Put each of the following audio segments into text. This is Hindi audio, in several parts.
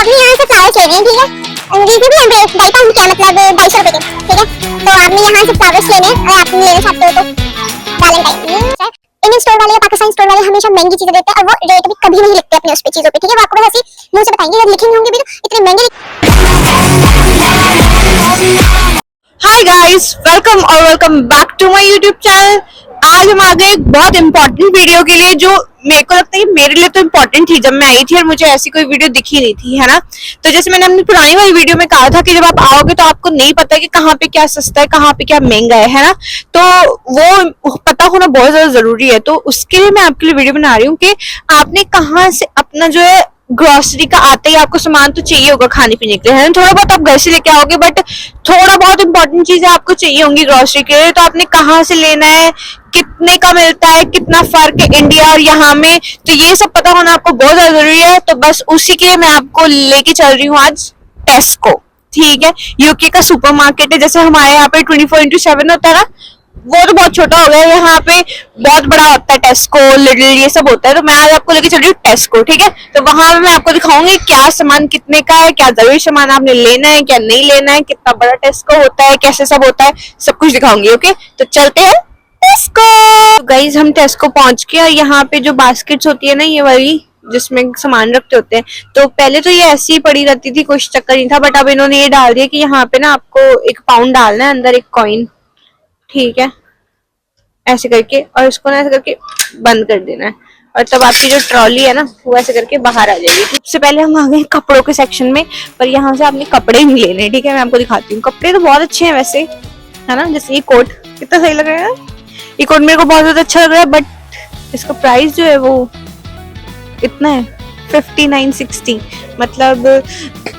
आपने यहाँ से फ्लावर्स लेने हैं, ठीक है। रीजनेबल है, 2.5 पाउंड क्या मतलब 250 रुपए के, ठीक है। तो आपने यहाँ से फ्लावर्स लेने हैं, अगर आप लेना चाहते हो तो वैलेंटाइन। इंडियन स्टोर वाले या पाकिस्तानी स्टोर वाले हमेशा महंगी चीजें देते हैं और वो रेट भी कभी नहीं लिखते अपने उस पे चीजों पे, ठीक है। वो आपको बस ऐसे मुंह से बताएंगे, अगर लिखेंगे होंगे भी तो इतने महंगे। Hi guys, welcome back to my YouTube channel. आज हम आ गए एक बहुत इंपॉर्टेंट वीडियो के लिए, जो मेरे को लगता है कि मेरे लिए तो इम्पोर्टेंट थी जब मैं आई थी और मुझे ऐसी कोई वीडियो दिखी नहीं थी, है ना। तो जैसे मैंने अपनी पुरानी वाली वीडियो में कहा था कि जब आप आओगे तो आपको नहीं पता कि कहाँ पे क्या सस्ता है, कहाँ पे क्या महंगा है ना। तो वो पता होना बहुत ज्यादा जरूरी है। तो उसके लिए मैं आपके लिए वीडियो बना रही हूँ कि आपने कहाँ से अपना जो है ग्रोसरी का आते ही आपको सामान तो चाहिए होगा खाने पीने के लिए, है ना। थोड़ा बहुत आप घर से लेके आओगे, बट थोड़ा बहुत इंपॉर्टेंट चीजें आपको चाहिए होंगी ग्रोसरी के लिए। तो आपने कहाँ से लेना है, कितने का मिलता है, कितना फर्क है इंडिया और यहाँ में, तो ये सब पता होना आपको बहुत ज्यादा जरूरी है। तो बस उसी के लिए मैं आपको लेके चल रही हूँ आज टेस्को, ठीक है। यूके का सुपरमार्केट है, जैसे हमारे यहाँ पे 24/7 होता है ना, वो तो बहुत छोटा हो गया है। यहाँ पे बहुत बड़ा होता है, टेस्को, लिटिल, ये सब होता है। तो मैं आज आपको लेके चल रही हूँ टेस्को, ठीक है। तो वहां मैं आपको दिखाऊंगी क्या सामान कितने का है, क्या जरूरी सामान आपने लेना है, क्या नहीं लेना है, कितना बड़ा टेस्को होता है, कैसे सब होता है, सब कुछ दिखाऊंगी। ओके, तो चलते हैं टेस्को। गाइज, हम टेस्को पहुंच गए और यहाँ पे जो बास्केट्स होती है ना, ये वाली जिसमें सामान रखते होते हैं, तो पहले तो ये ऐसी ही पड़ी रहती थी, कुछ चक्कर नहीं था। बट अब इन्होंने ये डाल दिया कि यहाँ पे ना आपको 1 पाउंड डालना है, अंदर 1 कॉइन, ठीक है, ऐसे करके, और इसको ना ऐसे करके बंद कर देना है, और तब आपकी जो ट्रॉली है ना वो ऐसे करके बाहर आ जाएगी। सबसे पहले हम आ गए कपड़ों के सेक्शन में, पर यहाँ से आपने कपड़े नहीं लेने, ठीक है। मैं आपको दिखाती हूँ, कपड़े तो बहुत अच्छे हैं वैसे, है ना। जैसे ये कोट कितना सही लग रहा है, ये कोट मेरे को बहुत ज्यादा अच्छा लग रहा है, बट इसका प्राइस जो है वो इतना है 59.60, मतलब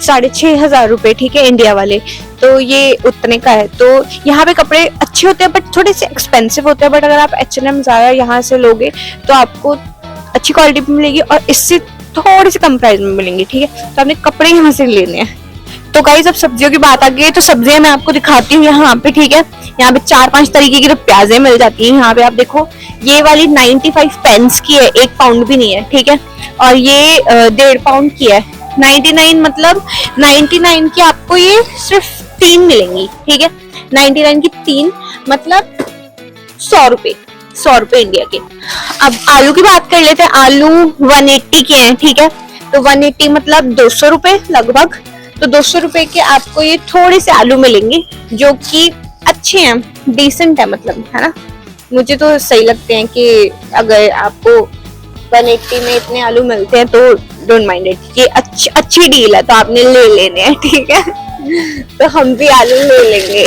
6,500 रुपए, ठीक है, इंडिया वाले। तो ये उतने का है। तो यहाँ पे कपड़े अच्छे होते हैं, बट थोड़े से एक्सपेंसिव होते हैं। बट अगर आप H&M ज़ारा यहाँ से लोगे तो आपको अच्छी क्वालिटी में मिलेगी और इससे थोड़ी सी कम प्राइस में मिलेंगी, ठीक है। तो आपने कपड़े यहाँ से लेने हैं। तो गाइस, अब सब्जियों की बात आ गई है, तो सब्जियां मैं आपको दिखाती हूँ यहाँ पे, ठीक है। यहाँ पे 4-5 तरीके की तो प्याजें मिल जाती हैं। यहाँ पे आप देखो, ये वाली 95 पेंस की है, 1 पाउंड भी नहीं है, ठीक है। और ये 1.5 पाउंड की है, 99, मतलब 99 की आपको ये सिर्फ 3 मिलेंगी, ठीक है। 99 की 3 मतलब 100 रुपए इंडिया के। अब आलू की बात कर लेते हैं। आलू 180 के हैं, ठीक है। तो 180 मतलब 200 रुपए लगभग। तो 200 रुपए के आपको ये थोड़े से आलू मिलेंगे, जो कि अच्छे हैं, डिसेंट है, मतलब, है ना। मुझे तो सही लगते हैं कि अगर आपको 180 में इतने आलू मिलते हैं तो डोंट माइंड इट, ये अच्छी डील है, तो आपने ले लेने हैं, ठीक है। तो हम भी आलू ले लेंगे,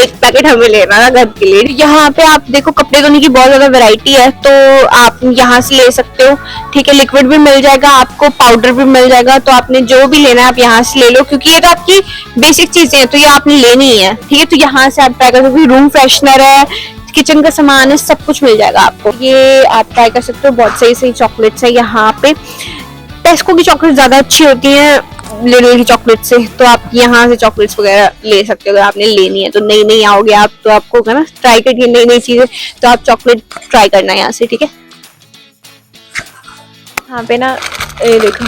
एक पैकेट हमें लेना ना घर के लिए। यहाँ पे आप देखो, कपड़े धोने की बहुत ज्यादा वैरायटी है, तो आप यहाँ से ले सकते हो, ठीक है। लिक्विड भी मिल जाएगा आपको, पाउडर भी मिल जाएगा। तो आपने जो भी लेना है आप यहाँ से ले लो, क्योंकि ये तो आपकी बेसिक चीजें हैं, तो ये आपने लेनी ही है, ठीक है। तो यहाँ से आप ट्राई कर सकते हो, रूम फ्रेशनर है, किचन का सामान है, सब कुछ मिल जाएगा आपको। ये आप ट्राई कर सकते हो, बहुत सही सही चॉकलेट्स है यहाँ पे। टेस्को की चॉकलेट ज्यादा अच्छी होती है लिटिल की चॉकलेट से, तो आप यहाँ से चॉकलेट्स वगैरह ले सकते हो अगर आपने लेनी है। तो नई आओगे आप, तो आपको है ना ट्राई करके नई चीजें, तो आप चॉकलेट ट्राई करना है यहाँ से, ठीक है। यहाँ पे ना ये देखो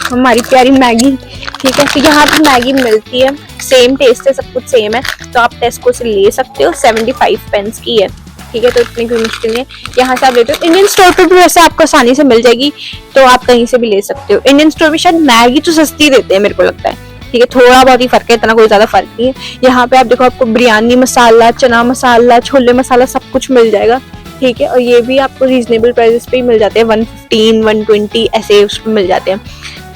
हमारी प्यारी मैगी, ठीक है। तो यहाँ पे मैगी मिलती है, सेम टेस्ट है, सब कुछ सेम है। तो आप टेस्को से ले सकते हो, 75 पेंस की है, ठीक है। तो इतनी कोई मुश्किल नहीं है, यहाँ से आप लेते हो। इंडियन स्टोर पे भी वैसे आपको आसानी से मिल जाएगी, तो आप कहीं से भी ले सकते हो। इंडियन स्टोर में शायद मैगी तो सस्ती देते हैं, मेरे को लगता है, ठीक है। थोड़ा बहुत ही फर्क है, इतना कोई ज्यादा फर्क नहीं है। यहाँ पे आप देखो, आपको बिरयानी मसाला, चना मसाला, छोले मसाला, सब कुछ मिल जाएगा, ठीक है। और ये भी आपको रीजनेबल प्राइसेस पे ही मिल जाते हैं, 115, 120 ऐसे उसमें मिल जाते हैं।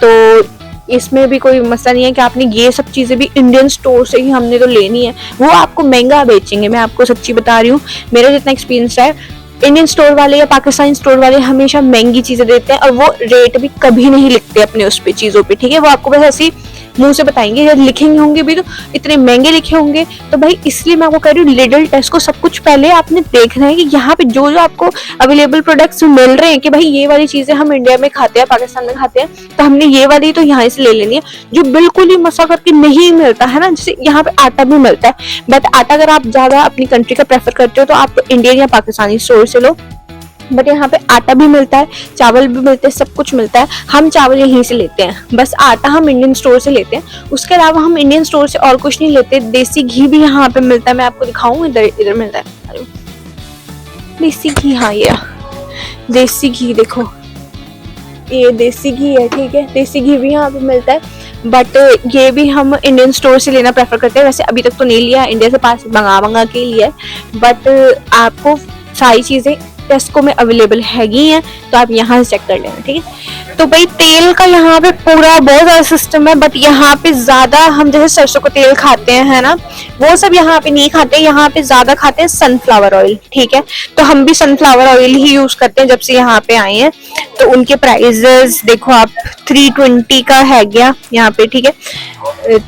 तो इसमें भी कोई मसला नहीं है कि आपने ये सब चीजें भी इंडियन स्टोर से ही हमने तो लेनी है, वो आपको महंगा बेचेंगे। मैं आपको सच्ची बता रही हूँ, मेरा जितना एक्सपीरियंस है, इंडियन स्टोर वाले या पाकिस्तानी स्टोर वाले हमेशा महंगी चीजें देते हैं, और वो रेट भी कभी नहीं लिखते अपने उस पे चीजों पे, ठीक है। वो आपको बस ऐसी मुंह से बताएंगे, या लिखेंगे होंगे भी तो इतने महंगे लिखे होंगे। तो भाई इसलिए मैं आपको कह रही हूँ, लिटिल टेस्को सब कुछ पहले आपने देखना है कि यहाँ पे जो जो आपको अवेलेबल प्रोडक्ट्स मिल रहे हैं, कि भाई ये वाली चीजें हम इंडिया में खाते हैं, पाकिस्तान में खाते हैं, तो हमने ये वाली तो यहाँ से ले लेनी है। जो बिल्कुल ही मसा करके नहीं मिलता है ना, जैसे यहाँ पे आटा भी मिलता है, बट आटा अगर आप ज्यादा अपनी कंट्री का प्रेफर करते हो तो आप इंडियन या पाकिस्तानी स्टोर से लो, बट यहाँ पे आटा भी मिलता है, चावल भी मिलते हैं, सब कुछ मिलता है। हम चावल यहीं से लेते हैं, बस आटा हम इंडियन स्टोर से लेते हैं, उसके अलावा हम इंडियन स्टोर से और कुछ नहीं लेते। देसी घी भी यहाँ पे मिलता है, मैं आपको दिखाऊं, इधर इधर मिलता है। अरे देसी घी, हाँ ये देसी घी देखो, ये देसी घी है, ठीक है, देसी घी भी यहाँ पे मिलता है। बट ये भी हम इंडियन स्टोर से लेना प्रेफर करते हैं। वैसे अभी तक तो नहीं लिया, इंडिया से पास मंगा के लिया है, बट आपको सारी चीजें टेस्को में अवेलेबल हैगी हैं, तो आप यहाँ से चेक कर लेना, ठीक है। तो भाई तेल का यहाँ पे पूरा बहुत ज्यादा सिस्टम है, बट यहाँ पे ज्यादा हम जैसे सरसों का तेल खाते हैं, है ना, वो सब यहाँ पे नहीं खाते। यहाँ पे ज्यादा खाते हैं सनफ्लावर ऑयल, ठीक है। तो हम भी सनफ्लावर ऑयल ही यूज करते हैं जब से यहाँ पे आए हैं। तो उनके प्राइजेस देखो आप, 320 का है गया यहाँ पे, ठीक है,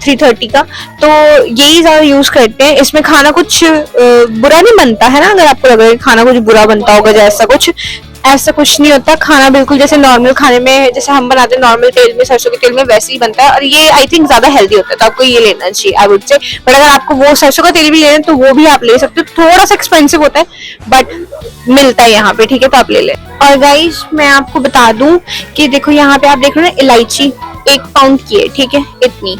330 का। तो यही ज्यादा यूज करते हैं। इसमें खाना कुछ बुरा नहीं बनता है ना, अगर आपको लगे खाना कुछ बुरा बनता होगा, जैसा कुछ ऐसा कुछ नहीं होता। खाना बिल्कुल जैसे नॉर्मल खाने में जैसे हम बनाते हैं नॉर्मल तेल में, सरसों के तेल में, वैसे ही बनता है। और ये आई थिंक ज्यादा हेल्दी होता है, तो आपको ये लेना चाहिए आई वुड से। बट अगर आपको वो सरसों का तेल भी लेना है तो वो भी आप ले सकते हो, थोड़ा सा एक्सपेंसिव होता है बट मिलता है यहाँ पे, ठीक है, तो आप ले लें। और गाइस मैं आपको बता दूं कि देखो यहाँ पे आप देख रहे हो ना, इलायची 1 पाउंड की है, ठीक है, इतनी।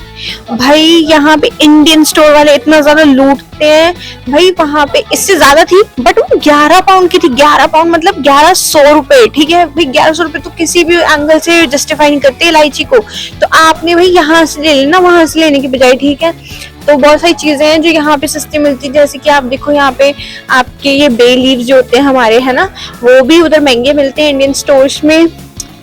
भाई यहाँ पे इंडियन स्टोर वाले इतना ज्यादा लूटते हैं भाई, वहां पे इससे ज्यादा थी बट वो 11 पाउंड की थी। 11 पाउंड मतलब 1100 रुपए, ठीक है भाई। 1100 रुपए तो किसी भी एंगल से जस्टिफाई नहीं करते इलायची को। तो आपने भाई यहाँ से ले लेना, वहां से लेने की बजाय, ठीक है। तो बहुत सारी चीजें हैं जो यहाँ पे सस्ती मिलती है, जैसे कि आप देखो यहाँ पे आपके ये बे लीव्स जो होते हैं हमारे, है ना, वो भी उधर महंगे मिलते हैं इंडियन स्टोर्स में।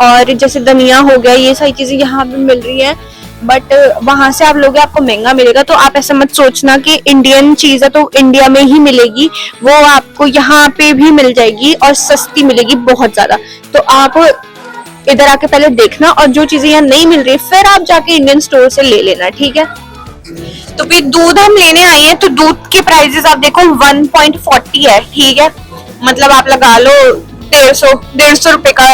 और जैसे धनिया हो गया, ये सारी चीजें यहाँ पे मिल रही है, बट वहां से आप लोगे आपको महंगा मिलेगा। तो आप ऐसा मत सोचना कि इंडियन चीज है तो इंडिया में ही मिलेगी, वो आपको यहाँ पे भी मिल जाएगी और सस्ती मिलेगी बहुत ज्यादा। तो आप इधर आके पहले देखना, और जो चीजें यहाँ नहीं मिल रही फिर आप जाके इंडियन स्टोर से ले लेना, ठीक है। तो फिर दूध हम लेने आए हैं, तो दूध के प्राइसेस आप देखो 1.40 है, ठीक है, मतलब आप लगा लो 150 रुपए का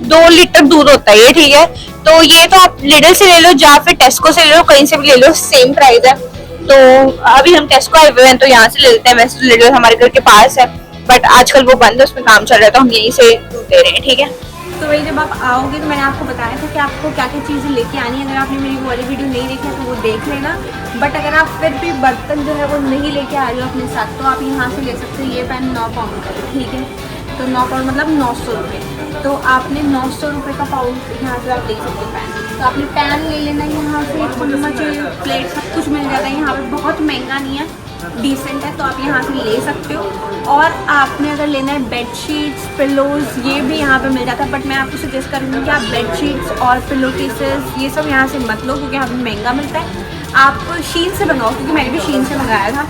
2 लीटर दूध होता है ये, ठीक है। तो ये तो आप लिडल से ले लो या फिर टेस्को से ले लो, कहीं से भी ले लो, सेम प्राइस है। तो अभी हम टेस्को आए हुए हैं तो यहाँ से ले लेते हैं। वैसे तो लिडल हमारे घर के पास है, बट आजकल वो बंद है, उसमें काम चल रहा है, तो हम यहीं से ले रहे हैं, ठीक है। तो वही जब आप आओगे तो मैंने आपको बताया था कि आपको क्या क्या चीज़ें लेके आनी है। अगर आपने मेरी वो वाली वीडियो नहीं देखी है तो वो देख लेना। बट अगर आप फिर भी बर्तन जो है वो नहीं लेके आ रहे हो अपने साथ, तो आप यहाँ से ले सकते हो। ये पैन 9 पाउंड का है, ठीक है, तो 9 पाउंड मतलब 900 रुपये। तो आपने 900 रुपये का पाउंड यहाँ से आप ले सकते हो पैन। तो आपने पैन ले लेना, यहाँ से चम्मच प्लेट सब कुछ मिल जाता है यहाँ पे, बहुत महंगा नहीं है, डिसेंट है, तो आप यहाँ से ले सकते हो। और आपने अगर लेना है बेडशीट्स, पिलोज, ये भी यहाँ पे मिल जाता है। बट मैं आपको सजेस्ट करूँगी कि आप बेडशीट्स और पिलो केसेस ये सब यहाँ से मत लो, क्योंकि यहाँ पे महंगा मिलता है। आप शीन से मंगाओ, क्योंकि मैंने भी शीन से मंगाया था,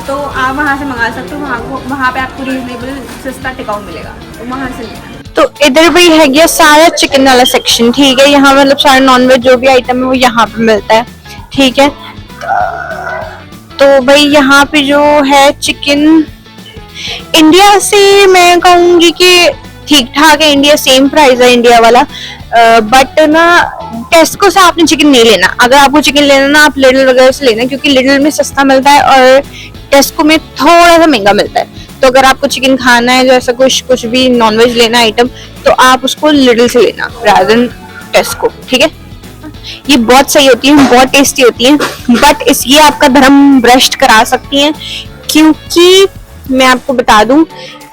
तो आप वहाँ से मंगा सकते हो। वहाँ पे आपको रीजनेबल सस्ता टिकाऊ मिलेगा, तो वहाँ से लेना। तो इधर भी है गया सारा चिकन वाला सेक्शन, ठीक है। यहाँ मतलब सारा नॉनवेज जो भी आइटम है वो यहाँ पे मिलता है, ठीक है। तो भाई यहाँ पे जो है चिकन, इंडिया से मैं कहूँगी कि ठीक ठाक है, इंडिया सेम प्राइस है इंडिया वाला। बट ना टेस्को से आपने चिकन नहीं लेना। अगर आपको चिकन लेना ना, आप लिडल वगैरह से लेना, क्योंकि लिडल में सस्ता मिलता है और टेस्को में थोड़ा सा महंगा मिलता है। तो अगर आपको चिकन खाना है, जो ऐसा कुछ भी नॉनवेज लेना आइटम, तो आप उसको लिडल से लेना rather than टेस्को, ठीक है। ये बहुत सही होती है, बहुत टेस्टी होती है, बट ये आपका धर्म भ्रष्ट करा सकती हैं, क्योंकि मैं आपको बता दूं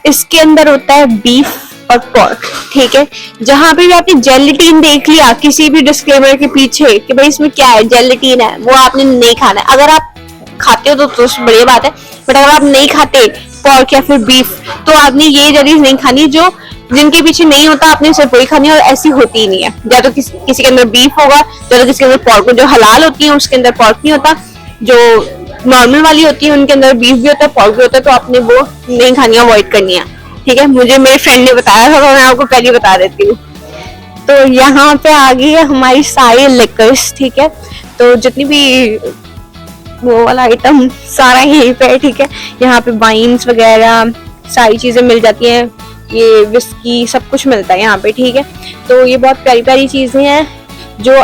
इसके अंदर होता है बीफ और पोर्क, ठीक है। जहां पे भी आपने जेलेटिन देख लिया किसी भी डिस्क्लेमर के पीछे कि भाई इसमें क्या है, जेलेटिन है, वो आपने नहीं खाना है। अगर आप खाते हो तो बढ़िया बात है, बट अगर आप नहीं खाते पोर्क या फिर बीफ, तो आपने ये चीज नहीं खानी जो जिनके पीछे नहीं होता, आपने सिर्फ वही खानी है, और ऐसी होती ही नहीं है। या तो किसी के अंदर बीफ होगा, या तो किसी के अंदर पोर्क, जो हलाल होती है उसके अंदर पोर्क नहीं होता, जो नॉर्मल वाली होती है उनके अंदर बीफ भी होता है, पोर्क भी होता है, तो आपने वो नहीं खानी, अवॉइड करनी है, ठीक है। मुझे मेरे फ्रेंड ने बताया था, तो मैं आपको पहले बता देती हूँ। तो यहाँ पे आ गई है हमारी सारी लिकर्स, ठीक है। तो जितनी भी वो वाला आइटम सारा यहीं पे है, ठीक है। यहाँ पे वाइन्स वगैरह सारी चीजें मिल जाती हैं, ये विस्की सब कुछ मिलता है यहाँ पे, ठीक है। तो ये बहुत प्यारी प्यारी चीजें हैं जो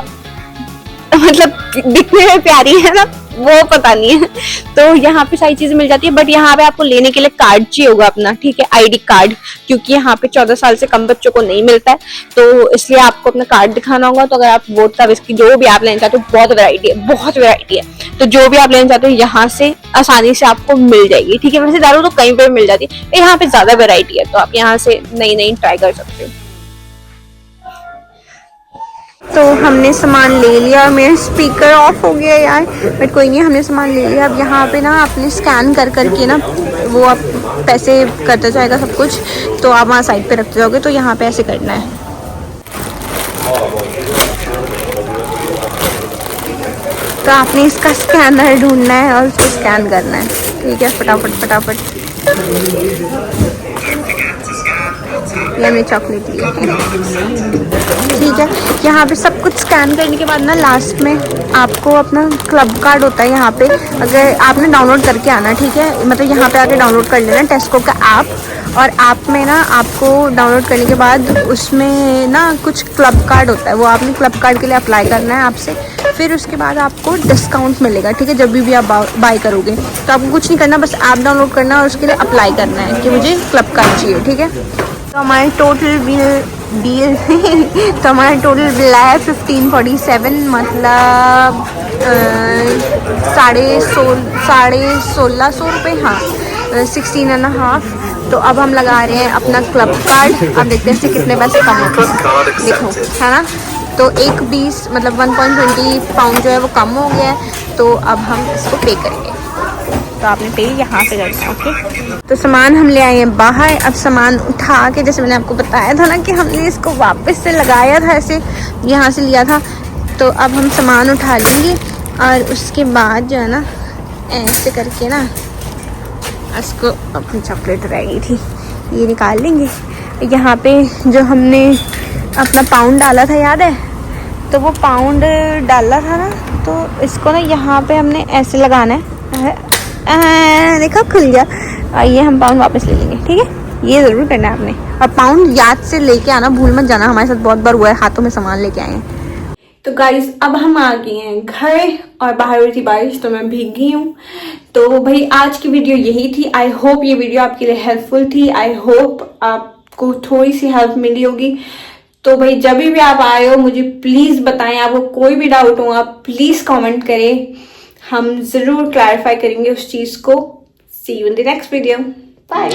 मतलब दिखने में प्यारी है ना, वो पता नहीं है। तो यहाँ पे सारी चीजें मिल जाती है, बट यहाँ पे आपको लेने के लिए कार्ड चाहिए होगा अपना, ठीक है, आईडी कार्ड, क्योंकि यहाँ पे 14 साल से कम बच्चों को नहीं मिलता है, तो इसलिए आपको अपना कार्ड दिखाना होगा। तो अगर आप वोडका विस्की जो भी आप लेना चाहते हो, बहुत वैरायटी है, बहुत वैरायटी है, तो जो भी आप लेना चाहते हो यहाँ से आसानी से आपको मिल जाएगी, ठीक है। वैसे दारू तो कहीं पे मिल जाती है, यहाँ पे ज्यादा वैरायटी है, तो आप यहाँ से नई नई ट्राई कर सकते हो। तो हमने सामान ले लिया और मेरा स्पीकर ऑफ हो गया यार, बट कोई नहीं, हमने सामान ले लिया। अब यहाँ पे ना आपने स्कैन कर करके ना वो आप पैसे करता जाएगा सब कुछ, तो आप वहाँ साइड पे रखते जाओगे, तो यहाँ पे ऐसे करना है। तो आपने इसका स्कैनर ढूंढना है और उसको स्कैन करना है, ठीक है, फटाफट फटाफट। ये हमने चॉकलेट लिया, ठीक है। यहाँ पे सब कुछ स्कैन करने के बाद ना लास्ट में आपको अपना क्लब कार्ड होता है यहाँ पे, अगर आपने डाउनलोड करके आना, ठीक है, मतलब यहाँ पे आके डाउनलोड कर लेना टेस्को का ऐप, और ऐप में ना आपको डाउनलोड करने के बाद उसमें ना कुछ क्लब कार्ड होता है, वो आपने क्लब कार्ड के लिए अप्लाई करना है आपसे, फिर उसके बाद आपको डिस्काउंट मिलेगा, ठीक है, जब भी आप बाय करोगे। तो आपको कुछ नहीं करना, बस ऐप डाउनलोड करना और उसके लिए अप्लाई करना है कि मुझे क्लब कार्ड चाहिए, ठीक है। तो हमारे टोटल बिल तो हमारा टोटल बिल है 1547, मतलब 1650 रुपये, हाँ 16.5। तो अब हम लगा रहे हैं अपना क्लब कार्ड, अब देखते हैं इससे कितने पैसे कम होते हैं, देखो, है ना। तो 1.20 मतलब 1.20 पाउंड जो है वो कम हो गया है, तो अब हम इसको पे करेंगे। तो आपने पे यहाँ से करना है, ओके। तो सामान हम ले आए हैं बाहर, अब सामान उठा के, जैसे मैंने आपको बताया था ना कि हमने इसको वापस से लगाया था, ऐसे यहाँ से लिया था, तो अब हम सामान उठा लेंगे और उसके बाद जो है ना ऐसे करके ना इसको, अपनी चॉकलेट रह गई थी, ये निकाल लेंगे। यहाँ पे जो हमने अपना पाउंड डाला था, याद है, तो वो पाउंड डाला था ना, तो इसको ना यहाँ पे हमने ऐसे लगाना है, देखा खुल गया, और ये हम पाउंड वापस ले लेंगे, ठीक है, ये ज़रूर करना है आपने। और पाउंड याद से लेके आना, भूल मत जाना, हमारे साथ बहुत बार हुआ है, हाथों में सामान लेके आए हैं। तो गाइज अब हम आ गए हैं घर, और बाहर हुई थी बारिश तो मैं भीग गई हूँ। तो भाई आज की वीडियो यही थी, आई होप ये वीडियो आपके लिए हेल्पफुल थी, आई होप आपको थोड़ी सी हेल्प मिली होगी। तो भाई जब भी आप आए हो मुझे प्लीज़ बताएं, आपको कोई भी डाउट हो आप प्लीज़ कमेंट करें, हम ज़रूर क्लैरिफाई करेंगे उस चीज़ को। See you in the next video, bye.